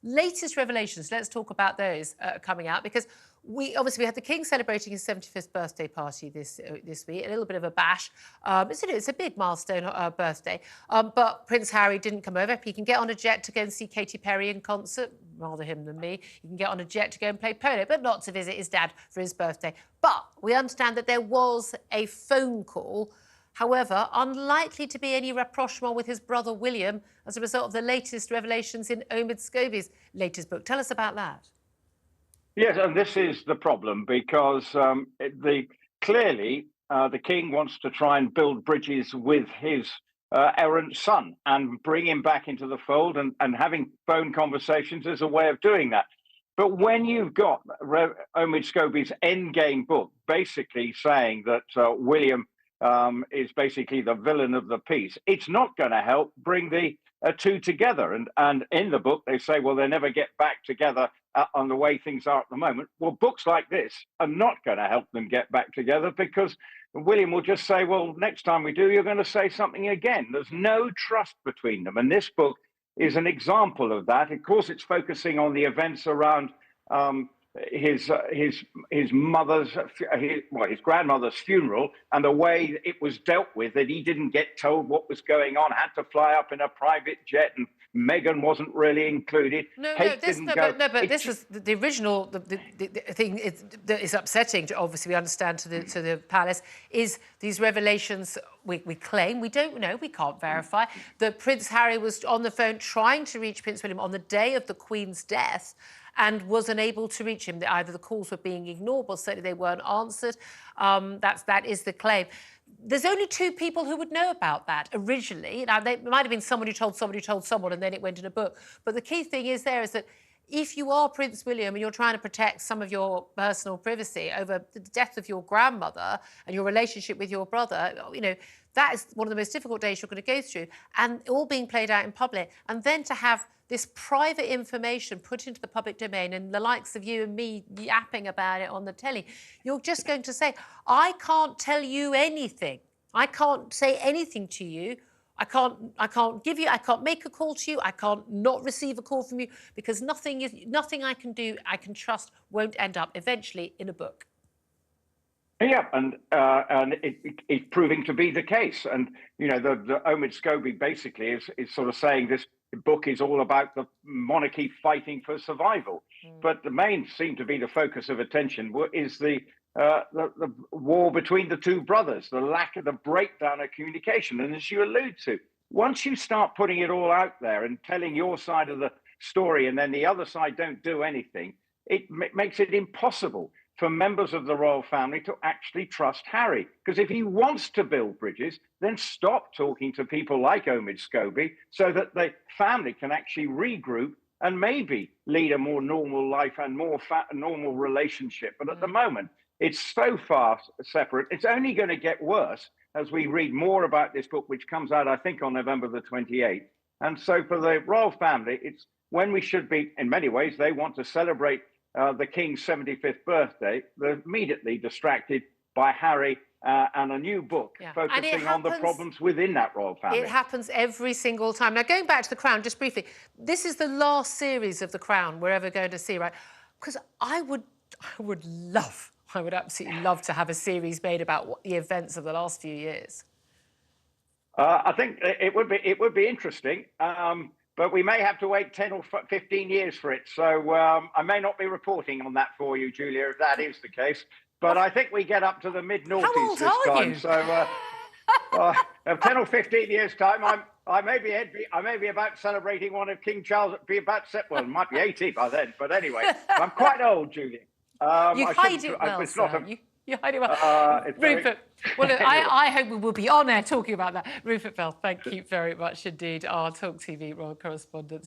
latest revelations, let's talk about those coming out, because we had the King celebrating his 75th birthday party this week, a little bit of a bash. It's a big milestone birthday, but Prince Harry didn't come over. He can get on a jet to go and see Katy Perry in concert, rather him than me. He can get on a jet to go and play polo, but not to visit his dad for his birthday. But we understand that there was a phone call. However, unlikely to be any rapprochement with his brother William as a result of the latest revelations in Omid Scobie's latest book. Tell us about that. Yes, and this is the problem, because clearly the King wants to try and build bridges with his errant son and bring him back into the fold, and having phone conversations is a way of doing that. But when you've got Omid Scobie's Endgame book basically saying that William is basically the villain of the piece, it's not going to help bring the two together. And in the book, they say, well, they never get back together on the way things are at the moment. Well, books like this are not going to help them get back together, because William will just say, well, next time we do, you're going to say something again. There's no trust between them. And this book is an example of that. Of course, it's focusing on the events around his grandmother's funeral, and the way it was dealt with, that he didn't get told what was going on, had to fly up in a private jet, and Meghan wasn't really included. But this was the original. The thing that is upsetting, obviously, we understand, to the palace, is these revelations. We claim, we don't know, we can't verify, that Prince Harry was on the phone trying to reach Prince William on the day of the Queen's death, and was unable to reach him. Either the calls were being ignored, or certainly they weren't answered. That is the claim. There's only two people who would know about that originally. Now, there might have been someone who told someone, and then it went in a book. But the key thing is that if you are Prince William and you're trying to protect some of your personal privacy over the death of your grandmother and your relationship with your brother, that is one of the most difficult days you're going to go through, and all being played out in public. And then to have this private information put into the public domain, and the likes of you and me yapping about it on the telly, you're just going to say, I can't tell you anything. I can't say anything to you. I can't make a call to you. I can't not receive a call from you, because nothing I can do, I can trust, won't end up eventually in a book. Yeah, and it's proving to be the case. And the Omid Scobie basically is sort of saying this book is all about the monarchy fighting for survival. But the main seem to be the focus of attention is the war between the two brothers, the breakdown of communication. And as you allude to, once you start putting it all out there and telling your side of the story, and then the other side don't do anything, it makes it impossible for members of the royal family to actually trust Harry. Because if he wants to build bridges, then stop talking to people like Omid Scobie, so that the family can actually regroup and maybe lead a more normal life and more normal relationship. But at the moment, it's so far separate. It's only going to get worse as we read more about this book, which comes out, I think, on November the 28th. And so for the royal family, it's when we should be, in many ways, they want to celebrate the King's 75th birthday. They're immediately distracted by Harry and a new book focusing on the problems within that royal family. It happens every single time. Now, going back to The Crown, just briefly, this is the last series of The Crown we're ever going to see, right? Because I would absolutely love to have a series made about the events of the last few years. I think it would be interesting. But we may have to wait 10 or 15 years for it. So I may not be reporting on that for you, Julia, if that is the case. But I think we get up to the mid-noughties this time. So 10 or 15 years' time, I may be about celebrating one of King Charles. Well, it might be 80 by then. But anyway, I'm quite old, Julia. You hide it well, sir. You hide it well. Rupert, well, I hope we will be on air talking about that. Rupert Bell, thank you very much indeed, our TalkTV royal correspondent.